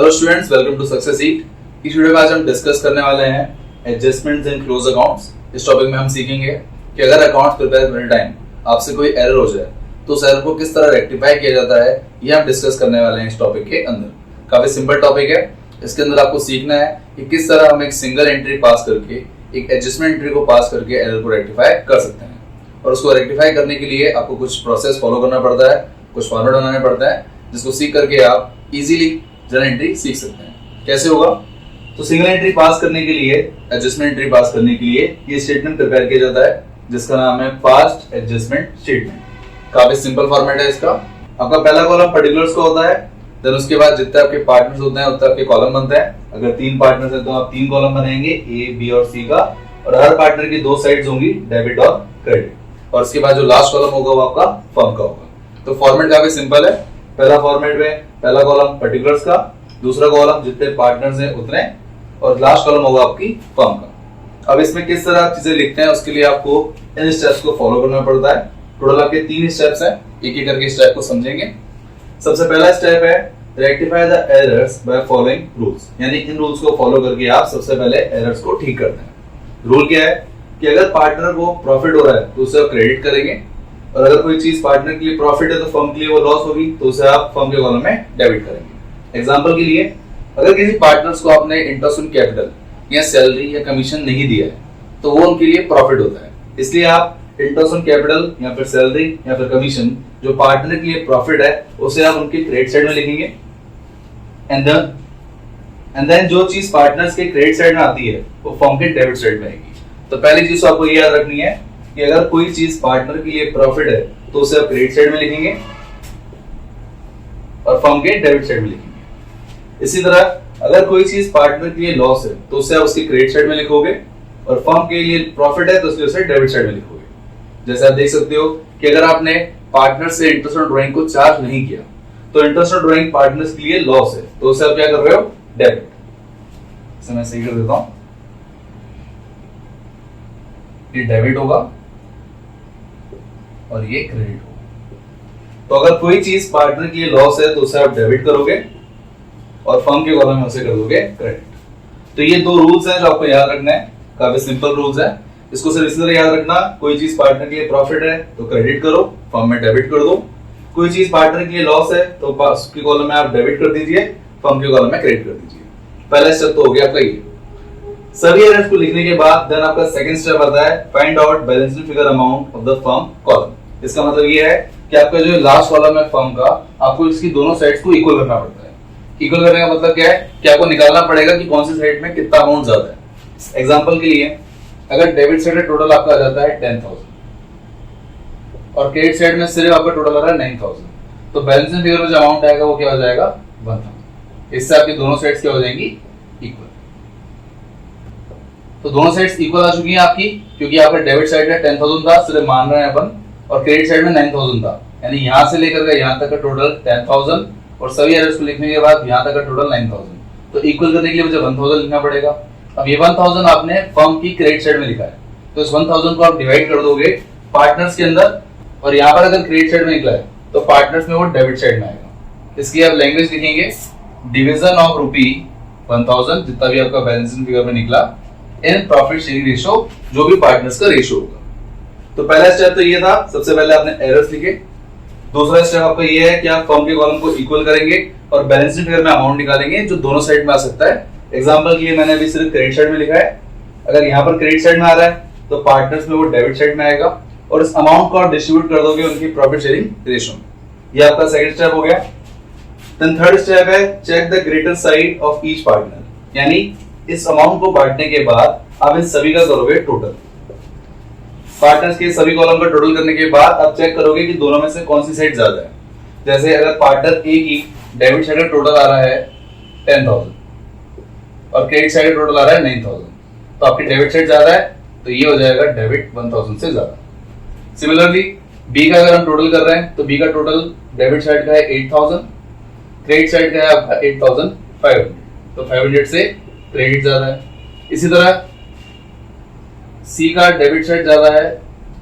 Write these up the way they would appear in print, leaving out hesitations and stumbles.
Hello students, welcome to success hit. इस video में आज हम डिस्कस करने वाले हैं एडजस्टमेंट्स इन क्लोज अकाउंट्स। इस टॉपिक में हम सीखेंगे कि अगर अकाउंट्स प्रिपेयर करने टाइम आपसे कोई एरर हो जाए तो उस एरर को किस तरह रेक्टिफाई किया जाता है, ये हम डिस्कस करने वाले हैं इस टॉपिक के अंदर। काफी सिंपल टॉपिक है। इसके अंदर आपको सीखना है कि किस तरह हम एक सिंगल एंट्री पास करके, एक एडजस्टमेंट एंट्री को पास करके एरर को रेक्टिफाई कर सकते हैं। और उसको रेक्टिफाई करने के लिए आपको कुछ प्रोसेस फॉलो करना पड़ता है, कुछ फॉर्मेट बनाना पड़ता है, जिसको सीख करके आप इजीली जनरल एंट्री सीख सकते हैं। कैसे होगा? तो सिंगल एंट्री पास करने के लिए, एडजस्टमेंट एंट्री पास करने के लिए ये स्टेटमेंट प्रिपेयर किया जाता है जिसका नाम है फास्ट एडजस्टमेंट स्टेटमेंट। काफी सिंपल फॉर्मेट है इसका। आपका पहला कॉलम पर्टिकुलर्स का होता है, देन उसके बाद जितने आपके पार्टनर्स होते हैं उतने आपके कॉलम बनते हैं। अगर 3 पार्टनर्स है तो आप 3 कॉलम बनाएंगे, ए, बी और सी का, और हर पार्टनर की 2 साइड्स होंगी, डेबिट और क्रेडिट। और उसके बाद जो लास्ट कॉलम होगा वो आपका फर्म का होगा। तो फॉर्मेट काफी सिंपल है। पहला फॉर्मेट में पहला कॉलम पर्टिकुलर्स का, दूसरा कॉलम जितने पार्टनर्स हैं उतने, और लास्ट कॉलम होगा आपकी फर्म का। अब इसमें किस तरह आप चीजें लिखते हैं उसके लिए आपको इन स्टेप्स को फॉलो करना पड़ता है। टोटल आपके 3 स्टेप्स हैं, एक एक करके स्टेप को समझेंगे। सबसे पहला स्टेप है rectify the errors by following rules, यानी इन रूल्स को फॉलो करके आप सबसे पहले एरर्स को ठीक करते हैं। रूल क्या है कि अगर पार्टनर को प्रॉफिट हो रहा है तो उसे आप क्रेडिट करेंगे, और अगर कोई चीज पार्टनर के लिए प्रॉफिट है तो फर्म के लिए वो लॉस होगी तो उसे आप फर्म के कॉलम में डेबिट करेंगे। एग्जांपल के लिए, अगर किसी पार्टनर्स को आपने इंटरेस्ट ऑन कैपिटल या सैलरी या कमीशन नहीं दिया है तो वो उनके लिए प्रॉफिट होता है। इसलिए आप इंटरेस्ट ऑन कैपिटल या फिर सैलरी या फिर कमीशन जो पार्टनर के लिए प्रॉफिट है उसे आप उनके क्रेडिट साइड में लिखेंगे। एंड देन जो चीज पार्टनर्स के क्रेडिट साइड में आती है वो फर्म के डेबिट साइड में आएगी। तो पहली चीज आपको ये याद रखनी है कि अगर कोई चीज पार्टनर के लिए प्रॉफिट है तो उसे आप क्रेडिट साइड में लिखेंगे और फर्म के डेबिट साइड में लिखेंगे। इसी तरह अगर कोई चीज पार्टनर के लिए लॉस है तो उसे आप उसकी क्रेडिट साइड में लिखोगे, और फर्म के लिए प्रॉफिट है तो उसे डेबिट साइड में लिखोगे। जैसे आप देख सकते हो कि अगर आपने पार्टनर से इंटरेस्ट ऑन ड्राइंग को चार्ज नहीं किया तो इंटरेस्ट ऑन ड्राइंग पार्टनर्स के लिए लॉस है तो उसे आप क्या कर रहे हो? डेबिट। इसे मैं सही कर देता हूं, ये डेबिट होगा और ये क्रेडिट होगा। तो अगर कोई चीज पार्टनर के लिए लॉस है तो उसे आप डेबिट करोगे और फर्म के कॉलम में उसे कर दोगे क्रेडिट। तो ये 2 रूल्स हैं जो आपको याद रखना है। काफी सिंपल रूल्स है। इसको सिर्फ इसी तरह याद रखना, कोई चीज पार्टनर के लिए प्रॉफिट है तो क्रेडिट करो, फर्म में डेबिट कर दो। कोई चीज पार्टनर के लिए लॉस है तो उसके कॉलम में आप डेबिट कर दीजिए, फर्म के कॉलम में क्रेडिट कर दीजिए। पहला स्टेप तो हो गया आपका ये। सभी एरर्स को लिखने के बाद देन आपका सेकंड स्टेप आता है find out balancing figure amount of the firm column. इसका मतलब ये है कि आपका जो लास्ट कॉलम है फर्म का, आपको इसकी दोनों साइड्स को इक्वल करना पड़ता है। इक्वल करने का मतलब क्या है कि आपको निकालना पड़ेगा कि कौन सी साइड में कितना अमाउंट ज्यादा है। एग्जांपल के लिए, अगर डेबिट साइड में टोटल आपका आ जाता है 10,000 और क्रेडिट साइड में सिर्फ आपका टोटल आ रहा है 9,000, तो बैलेंसिंग फिगर में जो अमाउंट आएगा वो क्या हो जाएगा? 1,000। इससे आपकी दोनों साइड्स क्या हो जाएंगी? इक्वल। तो दोनों साइड्स इक्वल आ चुकी हैं आपकी, क्योंकि आपका डेबिट साइड में 10,000 था, सिर्फ मान रहे हैं अपन, और क्रेडिट साइड में 9,000 था। यानी यहां से लेकर के यहां तक का टोटल 10,000 और सभी एरर्स को लिखने के बाद यहां तक का टोटल 9,000। तो इक्वल करने के लिए मुझे 1,000 लिखना पड़ेगा। अब ये 1,000 आपने फर्म की क्रेडिट साइड में लिखा है, तो इस 1,000 को आप डिवाइड कर दोगे पार्टनर्स के अंदर, और यहाँ पर अगर क्रेडिट साइड में निकला है तो पार्टनर्स में वो डेबिट साइड में आएगा। इसकी आप लैंग्वेज लिखेंगे डिवीजन ऑफ ₹1000 जितना भी आपका बैलेंसिंग फिगर में निकला इन प्रॉफिट शेयरिंग रेशियो, जो भी पार्टनर्स का रेशियो होगा। तो पहला स्टेप तो ये था, सबसे पहले आपने एरर्स लिखे। दूसरा स्टेप आपका ये है कि आप फर्म के कॉलम को इक्वल करेंगे और बैलेंसिंग फिगर में अमाउंट निकालेंगे जो दोनों साइड में आ सकता है। एग्जांपल के लिए मैंने अभी सिर्फ क्रेडिट साइड में लिखा है। अगर यहाँ पर क्रेडिट साइड में आ रहा है तो पार्टनर्स में वो डेबिट साइड में आएगा, और इस अमाउंट को आप डिस्ट्रीब्यूट कर दोगे उनकी प्रॉफिट शेयरिंग रेशियो में। ये आपका सेकंड स्टेप हो गया। देन थर्ड स्टेप है check the greater side of each partner, यानी इस अमाउंट को बांटने के बाद आप इन सभी का करोगे टोटल। पार्टनर्स के सभी कॉलम का टोटल करने के बाद आप चेक करोगे कि दोनों में से कौन सी साइड ज्यादा है। जैसे अगर पार्टनर ए की डेबिट साइड का टोटल आ रहा है 10,000 और क्रेडिट साइड का टोटल आ रहा है 9,000, तो आपकी डेबिट साइड ज्यादा है तो ये हो जाएगा डेबिट 1,000 से ज्यादा। सिमिलरली बी का अगर हम टोटल कर रहे हैं तो बी का टोटल डेबिट साइड का है 8,000, क्रेडिट साइड का है आपका 8,500, तो 500 से क्रेडिट ज्यादा है। इसी तरह सी का डेबिट साइड ज्यादा है,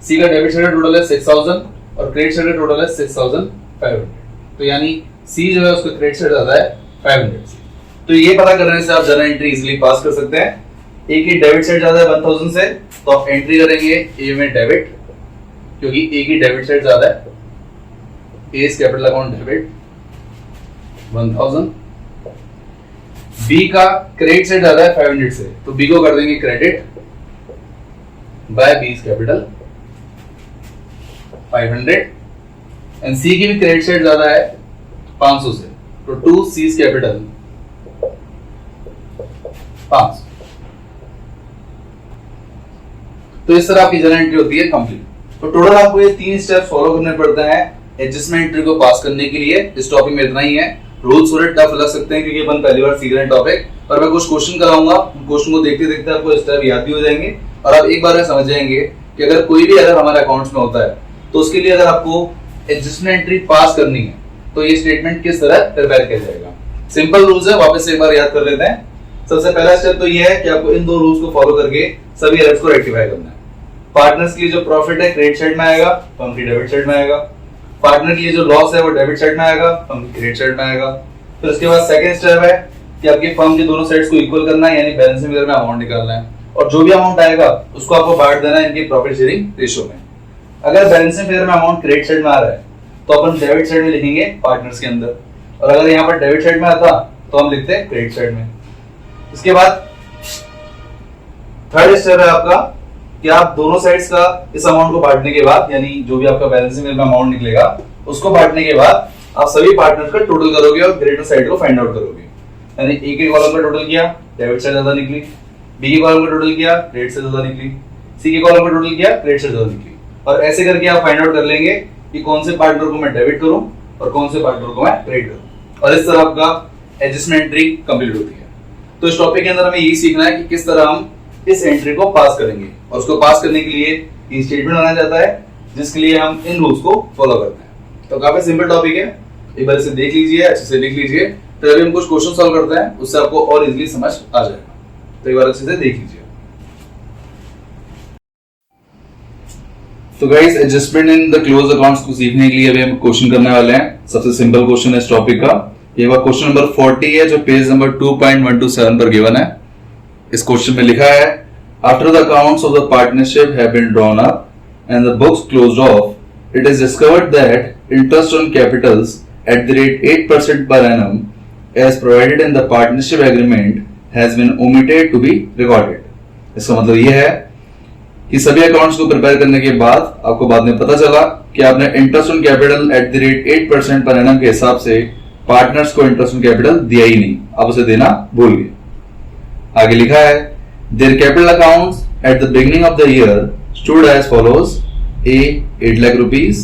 सी का डेबिट साइड का टोटल है 6,000 और क्रेडिट साइड का टोटल है 6,500, तो यानी सी जो है उसका क्रेडिट साइड ज्यादा है 500 से। तो ये पता करने से आप जर्नल एंट्री इजीली पास कर सकते हैं। ए की डेबिट साइड ज्यादा है 1000 से, तो आप एंट्री करेंगे ए में डेबिट, क्योंकि ए की डेबिट साइड ज्यादा है। A is capital account debit 1000। B का क्रेडिट साइड ज्यादा है 500 से, तो बी को कर देंगे credit by B is capital 500। And C की भी क्रेडिट साइड ज्यादा है 500 से, तो 2 सी इज कैपिटल 500। तो इस तरह आपकी जर्नल एंट्री होती है कंप्लीट। तो टोटल आपको ये 3 स्टेप फॉलो करने पड़ते हैं एडजस्टमेंट एंट्री को पास करने के लिए। इस टॉपिक में इतना ही है। रूल्स थोड़े टफ लग सकते हैं क्योंकि अपन पहली बार सीख रहे हैं टॉपिक, पर मैं कुछ क्वेश्चन कराऊंगा, क्वेश्चन को देखते देखते आपको स्टेप याद भी हो जाएंगे और आप एक बार में समझ जाएंगे कि अगर कोई भी एरर हमारे अकाउंट्स में होता है तो उसके लिए अगर आपको एडजस्टमेंट एंट्री पास करनी है तो ये स्टेटमेंट किस तरह प्रिपेयर किया जाएगा। सिंपल रूल्स है, वापस से एक बार याद कर लेते हैं। सबसे पहला स्टेप तो ये है कि आपको इन 2 रूल्स को फॉलो करके सभी एरर्स को रेक्टिफाई करना है। पार्टनर्स के लिए जो प्रॉफिट है क्रेडिट साइड में आएगा, फर्म की डेबिट साइड में आएगा। पार्टनर के लिए जो लॉस है वो डेबिट साइड में आएगा, फर्म की क्रेडिट साइड में आएगा। फिर उसके बाद सेकंड स्टेप है कि आपके फर्म के दोनों साइड्स को इक्वल करना है, यानी बैलेंसिंग फिगर में अमाउंट निकालना है और जो भी अमाउंट आएगा उसको आपको बांट देना है इनकी प्रॉफिट शेयरिंग रेशियो में। अगर बैलेंसिंग फिगर में अमाउंट क्रेडिट साइड में आ रहा है तो अपन डेबिट साइड में लिखेंगे पार्टनर्स के अंदर, और अगर यहाँ पर डेबिट साइड में आता तो हम लिखते हैं क्रेडिट साइड में। इसके बाद थर्ड स्टेप है आपका कि आप दोनों साइड्स का इस अमाउंट को बांटने के बाद, यानी जो भी आपका बैलेंसिंग में अमाउंट निकलेगा उसको बांटने के बाद आप सभी पार्टनर्स का टोटल करोगे और क्रेडिटर साइड को फाइंड आउट करोगे। यानी ए के कॉलम का टोटल किया, डेबिट साइड ज्यादा निकली, बी के कॉलम का टोटल किया, क्रेडिट से ज्यादा निकली, सी के कॉलम का टोटल किया, क्रेडिट से ज्यादा निकली, और ऐसे करके आप फाइंड आउट कर लेंगे कि कौन से पार्टनर को मैं डेबिट करूं और कौन से पार्टनर को मैं क्रेडिट करूं, और इस तरह आपका एडजस्टमेंट एंट्री कंप्लीट होती है। तो इस टॉपिक के अंदर हमें यही सीखना है कि किस तरह हम इस एंट्री को पास करेंगे, और उसको पास करने के लिए ये स्टेटमेंट बनाया जाता है जिसके लिए हम इन रूल्स को फॉलो करते हैं। तो काफी सिंपल टॉपिक है, एक बार इसे देख लीजिए, अच्छे से देख लीजिए, फिर अभी हम कुछ क्वेश्चन सॉल्व करते हैं, उससे आपको और इजीली समझ आ जाएगा। तो एक बार अच्छे से देख लीजिए। तो guys, adjustment in the close accounts को सीखने के लिए अभी हम क्वेश्चन करने वाले हैं। सबसे सिंपल क्वेश्चन है इस टॉपिक का, ये वो क्वेश्चन नंबर 40 है जो पेज नंबर 2.127 पर गिवन है। इस क्वेश्चन में लिखा है, after the accounts of the partnership have been drawn up and the books closed off, it is discovered that interest on capitals at the rate 8% per annum as provided in the partnership agreement has been omitted to be recorded। इसका मतलब यह है कि सभी accounts को prepare करने के बाद आपको बाद में पता चला कि आपने interest on capital at the rate 8% per annum के हिसाब से पार्टनर्स को इंटरेस्ट ऑन कैपिटल दिया ही नहीं, आप उसे देना भूल गए। आगे लिखा है, their capital accounts at the beginning of the year stood as follows, A 8 lakh rupees,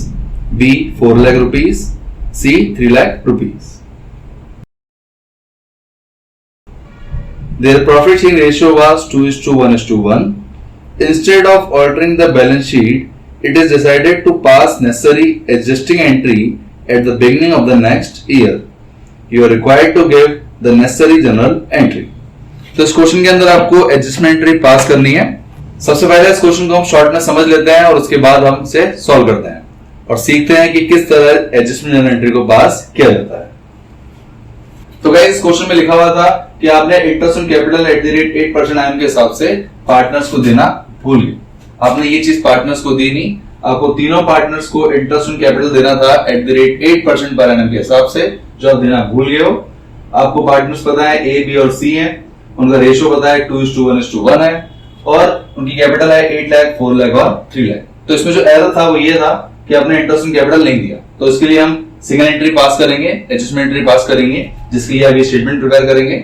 B 4 lakh rupees, C 3 lakh rupees. Their profit sharing ratio was 2:1:1. Instead of altering the balance sheet, it is decided to pass necessary adjusting entry at the beginning of the next year. You are required to give the necessary journal entry. तो इस question के अंदर आपको adjustment entry पास करनी है। सबसे पहले इस क्वेश्चन को हम शॉर्ट में समझ लेते हैं और उसके बाद हम इसे सॉल्व करते हैं और सीखते हैं कि किस तरह एडजस्टमेंट जर्नल एंट्री को पास किया जाता है। तो गाइस, इस क्वेश्चन में लिखा हुआ था कि आपने interest on capital at the rate 8% ion के हिसाब से पार्टनर्स को देना भूल गए। आपने ये चीज पार्टनर्स को दी नहीं, आपको तीनों पार्टनर्स को इंटरेस्ट ऑन कैपिटल देना था at the rate 8% per annum के हिसाब से, जो आप देना भूल गए हो। आपको पार्टनर्स पता है ए, बी और सी है, उनका रेशियो पता है 2:1:1 है और उनकी कैपिटल है 8 लाख, 4 लाख और 3 लाख। तो इसमें जो एरर था वो ये था कि आपने इंटरेस्ट ऑन कैपिटल नहीं दिया, तो इसके लिए हम सिंगल एंट्री पास करेंगे, एडजस्टमेंट एंट्री पास करेंगे, जिसके लिए अभी स्टेटमेंट प्रिपेयर करेंगे।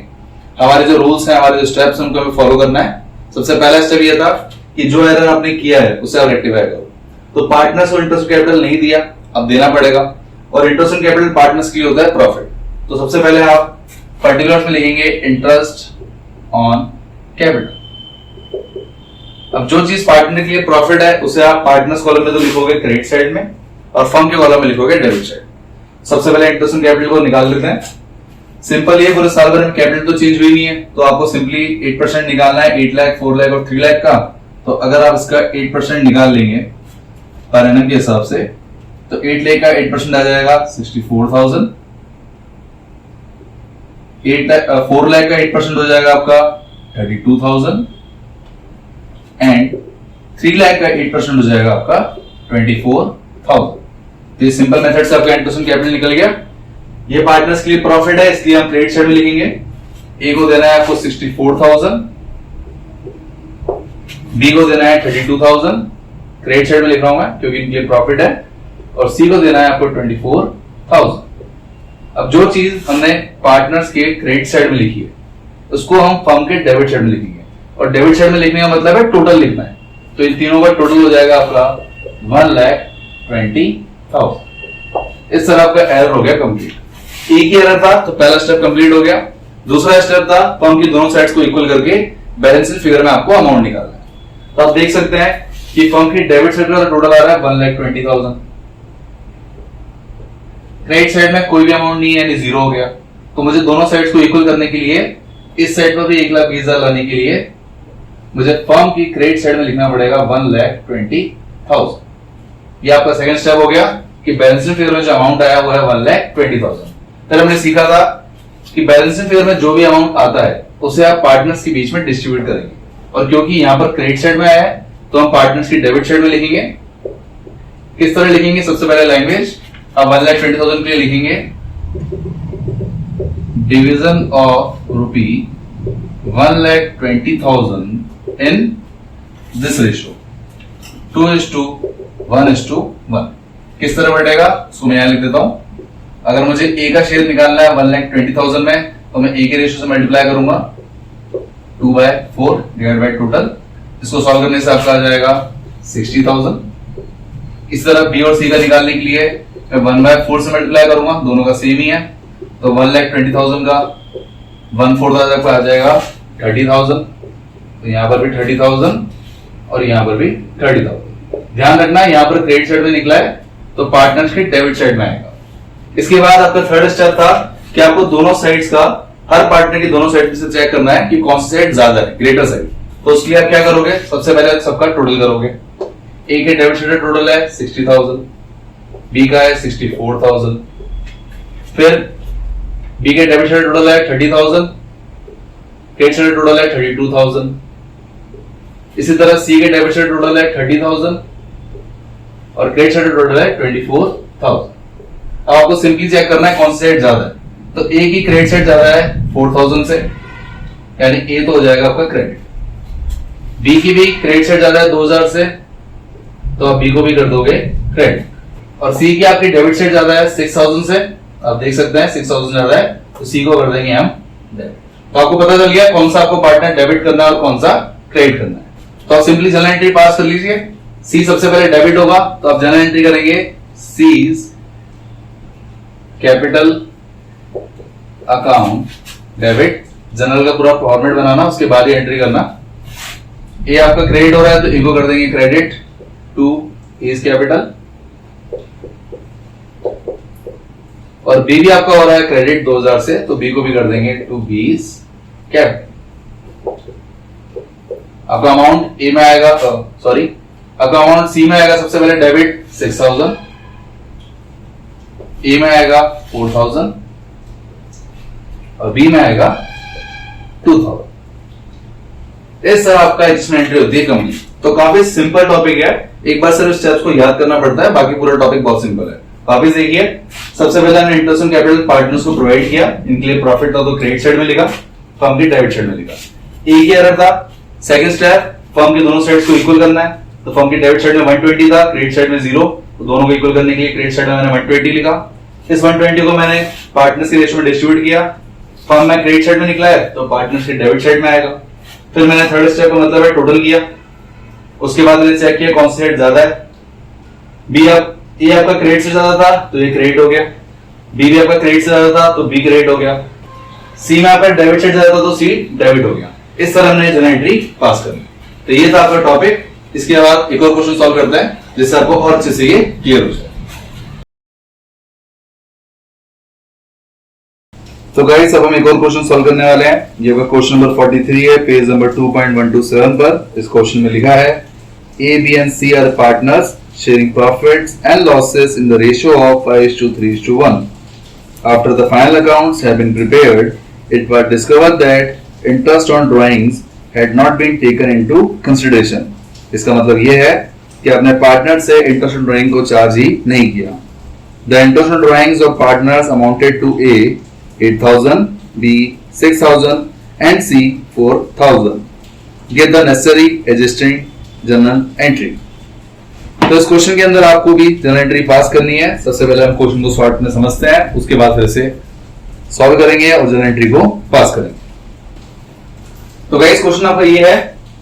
हमारे जो रूल्स हैं, हमारे जो स्टेप्स हैं, उनको हमें फॉलो करना है। सबसे पहला स्टेप ये था कि जो एरर आपने किया है उसे आप रेक्टिफाई करो। तो पार्टनर्स को इंटरेस्ट कैपिटल नहीं दिया, अब देना पड़ेगा, और इंटरेस्ट ऑन कैपिटल पार्टनर्स के लिए होता है प्रॉफिट। तो सबसे पहले आप पर्टिकुलर्स में लिखेंगे इंटरेस्ट ऑन कैपिटल। अब जो चीज पार्टनर के लिए प्रॉफिट है उसे आप पार्टनर्स कॉलम में तो लिखोगे क्रेडिट साइड में और फर्म के कॉलम में लिखोगे डेबिट साइड। सबसे पहले इंटरेस्ट ऑन कैपिटल को निकाल लेते हैं। सिंपल ये, पूरे साल भर में कैपिटल तो चेंज हुई नहीं है, तो आपको सिंपली 8% निकालना है, 8 लाख, 4 लाख और 3 लाख का। तो अगर आप इसका 8% निकाल लेंगे पर एनम के हिसाब से, तो 8 लाख का 8% आ जाएगा 64,000। 4 लाख का 8% हो जाएगा आपका 32,000 एंड 3 लाख का 8% हो जाएगा आपका 24,000। तो ये सिंपल मेथड से आपका 8% कैपिटल निकल गया। ये पार्टनर्स के लिए प्रॉफिट है, इसलिए हम क्रेडिट साइड में लिखेंगे। ए को देना है आपको 64,000, बी को देना है 32,000, क्रेडिट साइड में लिख रहा हूं मैं क्योंकि इनके लिए प्रॉफिट है, और सी को देना है आपको 24,000। अब जो चीज हमने पार्टनर्स के क्रेडिट साइड में लिखी है उसको हम फर्म के डेबिट साइड में लिखेंगे, और डेबिट साइड में लिखने का मतलब है टोटल लिखना है। तो इन तीनों का टोटल हो जाएगा आपका 1,20,000। इस तरह आपका एरर हो गया कंप्लीट। एक ही एरर था तो पहला स्टेप कंप्लीट हो गया। दूसरा स्टेप था फर्म की दोनों साइड्स को इक्वल करके बैलेंस शीट फिगर में आपको अमाउंट निकालना है। तो आप देख सकते हैं कि फर्म की डेबिट साइड का टोटल आ रहा है 1,20,000, क्रेडिट साइड में कोई भी अमाउंट नहीं है यानी जीरो हो गया। तो मुझे दोनों साइड्स को इक्वल करने के लिए इस साइड पर भी 1,20,000 लाने के लिए मुझे फर्म की क्रेडिट साइड में लिखना पड़ेगा 1,20,000। ये आपका सेकंड स्टेप हो गया कि बैलेंस शीट फिगर में जो अमाउंट आया वो है 1,20,000। फिर हमने सीखा था कि बैलेंस शीट फिगर में जो भी अमाउंट आता है उसे आप पार्टनर्स के बीच में डिस्ट्रीब्यूट करेंगे, और क्योंकि यहां पर क्रेडिट साइड में आया है तो हम पार्टनर्स की डेबिट साइड में लिखेंगे। किस तरह लिखेंगे? सबसे पहले लैंग्वेज अब 1,20,000 के लिए लिखेंगे division of rupee 1,20,000 in this ratio 2:1:1। किस तरह बढ़ेगा उसको मैं यहां लिख देता हूं। अगर मुझे ए का शेयर निकालना है 1,20,000 में तो मैं ए के रेशियो से मल्टीप्लाई करूंगा 2/4 डिवाइड बाय टोटल। इसको सॉल्व करने से आपका आ जाएगा 60,000। इस तरह बी और सी का निकालने के लिए मैं 1/4 से मल्टीप्लाई करूंगा, दोनों का सेम ही है। तो 1,20,000 का 1/4 आ जाएगा 30,000। तो यहां पर भी 30,000 और यहां पर भी 30,000। ध्यान रखना यहां पर क्रेडिट साइड में निकला है तो पार्टनर्स के डेबिट साइड में आएगा। इसके बाद आपका थर्ड स्टेप था कि आपको दोनों साइड्स का, हर पार्टनर की दोनों साइड से चेक करना है कि कौन सी साइड ज्यादा है, ग्रेटर साइड। तो उसके लिए आप क्या करोगे? सबसे पहले सबका टोटल करोगे। ए के डेबिट साइड टोटल है 60,000, बी का है 64,000, फिर बी के डेबिट साइड टोटल है 30,000, क्रेडिट साइड टोटल है 32,000। इसी तरह सी के डेबिट साइड टोटल है 30,000 और क्रेडिट साइड टोटल है 24,000। अब आपको सिंपली चेक करना है कौन सी साइड ज्यादा है। तो ए की क्रेडिट साइड ज्यादा है 4,000 से, यानी ए तो हो जाएगा आपका क्रेडिट। बी की भी क्रेडिट साइड ज्यादा है 2,000 से, तो आप बी को भी कर दोगे क्रेडिट। और सी की आपकी डेबिट साइड ज्यादा है 6,000 से, आप देख सकते हैं 6,000 ज्यादा है तो सी को कर देंगे हम डेबिट। तो आपको पता चल गया कौन सा आपको पार्टनर डेबिट करना है और कौन सा क्रेडिट करना है। तो आप सिंपली जनरल एंट्री पास कर लीजिए। सी सबसे पहले डेबिट होगा तो आप जनरल एंट्री करेंगे seize capital account debit. General का पूरा फॉर्मेट बनाना, उसके बाद ही एंट्री करना। ए आपका क्रेडिट हो रहा है तो ए को कर देंगे क्रेडिट टू एज कैपिटल, और बी भी आपका हो रहा है क्रेडिट 2,000 से तो बी को भी कर देंगे टू बीज कैपिटल। आपका अमाउंट ए में आएगा, सॉरी आपका अमाउंट सी में आएगा सबसे पहले डेबिट 6,000, ए में आएगा 4,000 और बी में आएगा 2,000। इस तरह आपका एडजस्टमेंट एंट्री होती है कंपनी। तो काफी सिंपल टॉपिक है, एक बार सिर्फ स्टेप्स को याद करना पड़ता है, बाकी पूरा टॉपिक बहुत सिंपल है। वापिस देखिए, सबसे पहले हमने इंटरेस्ट ऑन कैपिटल पार्टनर्स को प्रोवाइड किया, इनके लिए प्रॉफिट था तो क्रेडिट साइड में लिखा, फर्म की डेबिट साइड में लिखा। एक ही एरर था। सेकंड स्टेप, फर्म की दोनों साइड्स को इक्वल करना है, तो फर्म की डेबिट साइड में 120 था, क्रेडिट साइड में 0, तो दोनों को इक्वल करने के लिए क्रेडिट साइड में मैंने 120 लिखा। इस 120 को मैंने पार्टनर्स के रेशियो में डिस्ट्रीब्यूट किया। फर्म में क्रेडिट साइड में निकला है तो पार्टनर्स के डेबिट साइड में आएगा। फिर मैंने थर्ड स्टेप का मतलब है टोटल किया, उसके बाद मैंने चेक किया कौन सी साइड ज्यादा है। बी आप ए आपका क्रेडिट से ज्यादा था तो ये क्रेडिट हो गया, बी भी आपका क्रेडिट से ज्यादा था तो बी क्रेडिट हो गया, सी में आपका डेबिट साइड ज्यादा था तो सी डेबिट हो गया। इस तरह हमने जनरल एंट्री पास करनी। तो ये था आपका टॉपिक। इसके बाद एक और क्वेश्चन सॉल्व करते हैं जिससे आपको और अच्छे से ये क्लियर हो जाए। तो गाइस अब हम एक और क्वेश्चन सॉल्व करने वाले हैं। ये क्वेश्चन नंबर 43 है, पेज नंबर 2.127 पर। इस क्वेश्चन में लिखा है A B and C are partners sharing profits and losses in the ratio of 5:3:1. After the final accounts have been prepared, it was discovered that interest on drawings had not been taken into consideration. इसका मतलब ये है कि अपने partner से interest on drawing को charge ही नहीं किया. The interest on drawings of partners amounted to A 8,000, B 6,000 and C 4,000. Get the necessary adjusting journal entry. तो इस क्वेश्चन के अंदर आपको भी जर्नल एंट्री पास करनी है. सबसे पहले हम क्वेश्चन को शॉर्ट में समझते हैं, उसके बाद फिर से सॉल्व करेंगे और जर्नल एंट्री को पास करेंगे. तो गाइस क्वेश्चन आपका ये है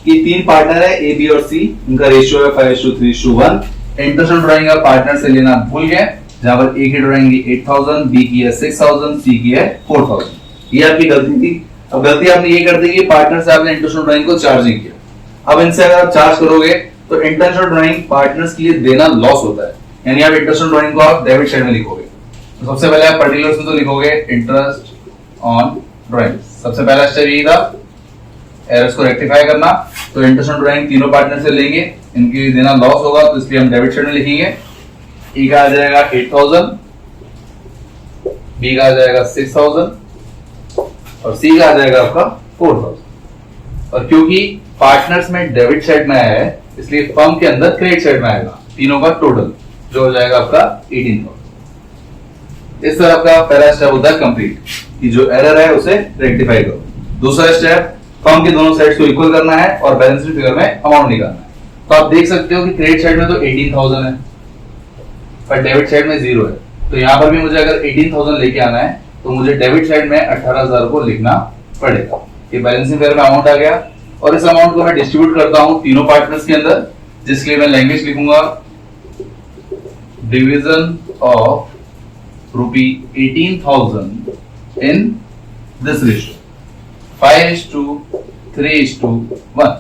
कि तीन पार्टनर है ए बी और सी, इनका रेशियो है 5:3:1. इंटरेस्ट ऑन ड्राइंग का पार्टनर से लेना भूल गए, जहां पर ए की ड्राइंग 8,000, बी की है 6,000, सी की है 4,000. ये आपकी गलती थी. अब गलती आपने ये कर दी कि पार्टनर से आपने इंटरेस्ट ऑन ड्राइंग को चार्ज नहीं किया. अब इनसे अगर आप चार्ज करोगे तो इंटरेस्ट ऑन ड्राइंग पार्टनर्स के लिए देना लॉस होता है, यानी आप इंटरेस्ट ऑन ड्राइंग को आप डेबिट साइड में लिखोगे. तो सबसे पहले आप पर्टिकुलर्स में तो लिखोगे इंटरेस्ट ऑन ड्राइंग. सबसे पहला स्टेप यही था, एरर्स को रेक्टिफाई करना. तो इंटरेस्ट ऑन ड्राइंग तीनों पार्टनर से लेंगे, इनके देना लॉस होगा तो इसलिए हम डेबिट साइड में लिखेंगे. ए का आ जाएगा 8,000, बी का आ जाएगा 6,000 और सी का आ जाएगा आपका 4,000. और क्योंकि पार्टनर्स में डेबिट साइड में आया है इसलिए फर्म के अंदर क्रेडिट साइड में आएगा. तीनों का टोटल जो हो जाएगा आपका 18,000. इस तरह आपका पहला स्टेप होता है कंप्लीट, कि जो एरर है उसे रेक्टिफाई करो. दूसरा स्टेप, फर्म के दोनों साइड्स को इक्वल करना है और बैलेंस शीट फिगर में अमाउंट निकालना है. तो आप देख सकते हो कि क्रेडिट साइड में तो 18,000 है पर डेबिट साइड में 0 है. तो यहाँ पर भी मुझे अगर 18,000 लेके आना है तो मुझे डेबिट साइड में 18,000 को लिखना पड़ेगा. ये बैलेंसिंग फिगर में अमाउंट आ गया और इस अमाउंट को मैं डिस्ट्रीब्यूट करता हूं तीनों पार्टनर्स के अंदर, जिसके लिए मैं लैंग्वेज लिखूंगा division of ₹18,000 in this ratio 5:3:1.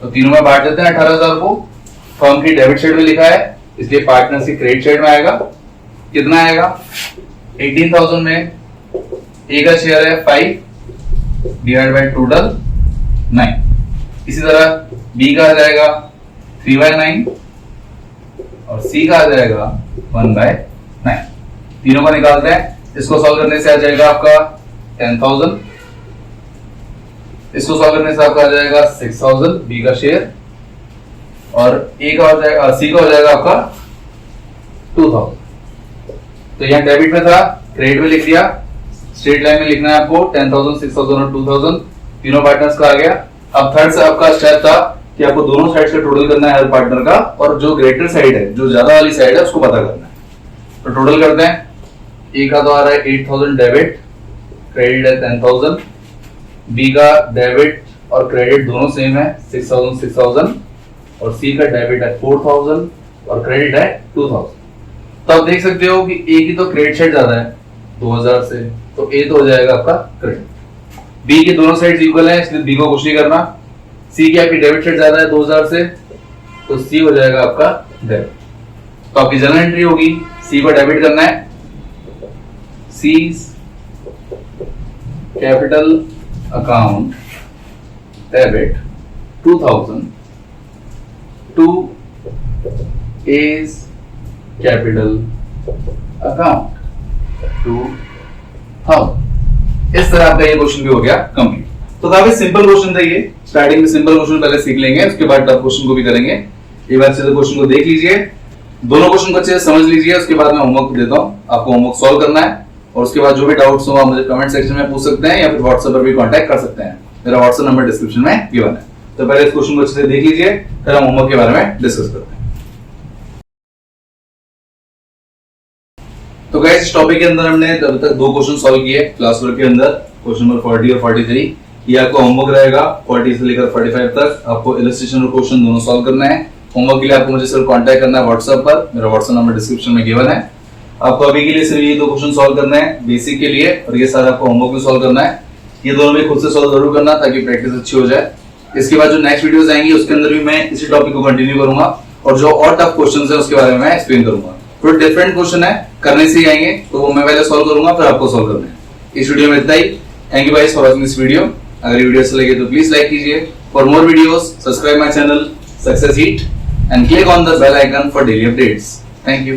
तो तीनों में बांट देते हैं 18,000 को. फर्म की डेबिट साइड में लिखा है इसलिए पार्टनर्स की क्रेडिट साइड में आएगा. कितना आएगा? 18,000 में ए का शेयर है 5 डिवाइड बाय टोटल 9. इसी तरह बी का आ जाएगा 3/9 और सी का आ जाएगा 1/9. तीनों का निकालते हैं. इसको सॉल्व करने से आ जाएगा आपका 10,000. इसको सॉल्व करने से आपका आ जाएगा 6,000 बी का शेयर और ए का हो जाएगा, सी का हो जाएगा आपका 2,000. तो यहाँ डेबिट में था, क्रेडिट में लिख दिया. स्ट्रेट लाइन में लिखना है आपको 10,000, 6,000 और 2,000. तीनों पार्टनर्स का आ गया. अब थर्ड से आपका स्टेप था कि आपको दोनों साइड का टोटल करना है हर पार्टनर का, और जो ग्रेटर साइड है, जो ज्यादा वाली साइड है, उसको पता करना है. तो टोटल करते हैं. ए का तो आ रहा है 8,000 डेबिट, क्रेडिट है 10,000. बी का डेबिट और क्रेडिट दोनों सेम है 6,000 6,000 और सी का डेबिट है 4,000 और क्रेडिट है 2,000. तो आप देख सकते हो कि ए की तो क्रेडिट साइड ज्यादा है 2,000 से, तो ए तो हो जाएगा आपका क्रेडिट. बी की दोनों साइड इक्वल है इसलिए बी को कुछ नहीं करना. सी की आपकी डेबिट साइड ज्यादा है 2,000 से, तो सी हो जाएगा आपका डेबिट. तो आपकी जर्नल एंट्री होगी, सी को डेबिट करना है. C capital account debit 2,000 to A's capital account 2,000. इस तरह आपका ये क्वेश्चन भी हो गया कंप्लीट. तो काफी सिंपल क्वेश्चन था ये. स्टार्टिंग में सिंपल क्वेश्चन पहले सीख लेंगे, उसके बाद टफ क्वेश्चन को भी करेंगे. एक बार अच्छे से क्वेश्चन को देख लीजिए, दोनों क्वेश्चन को अच्छे से समझ लीजिए. उसके बाद मैं होमवर्क देता हूँ, आपको होमवर्क सॉल्व करना है और उसके बाद जो भी डाउट्स हो आप मुझे कमेंट सेक्शन में पूछ सकते हैं या फिर व्हाट्सएप पर भी कांटेक्ट कर सकते हैं. मेरा व्हाट्सएप नंबर डिस्क्रिप्शन में गिवन है. तो पहले इस क्वेश्चन को अच्छे से देख लीजिए, फिर हम होमवर्क के बारे में डिस्कस करते हैं. तो गाइस इस टॉपिक के अंदर हमने अभी तक 2 क्वेश्चन सॉल्व किए क्लास वर्क के अंदर, क्वेश्चन नंबर 40 और 43. ये आपको होमवर्क रहेगा 40 से लेकर 45 तक. आपको इलस्ट्रेशन और क्वेश्चन दोनों सॉल्व करना है. होमवर्क के लिए आपको मुझे सिर्फ कांटेक्ट करना है व्हाट्सएप पर. मेरा व्हाट्सएप नंबर डिस्क्रिप्शन में गिवन है. आपको अभी के लिए सिर्फ ये 2 क्वेश्चन सॉल्व करना है बेसिक के लिए, और ये सारा आपको होमवर्क में सॉल्व करना है. ये दोनों भी खुद से सॉल्व जरूर करना ताकि प्रैक्टिस अच्छी हो जाए. इसके बाद जो नेक्स्ट वीडियोस आएंगी उसके अंदर भी मैं इसी टॉपिक को कंटिन्यू करूंगा और जो और टफ क्वेश्चंस है उसके बारे में मैं एक्सप्लेन करूंगा. थोड़े डिफरेंट क्वेश्चन है, करने से ही आएंगे, तो वो मैं पहले सॉल्व करूंगा फिर आपको सॉल्व करना है. इस वीडियो में इतना ही. Thank you guys for watching this video. अगर ये वीडियो अच्छा लगे तो प्लीज लाइक कीजिए. For more videos subscribe my channel success hit and click on the bell icon for daily updates. Thank you.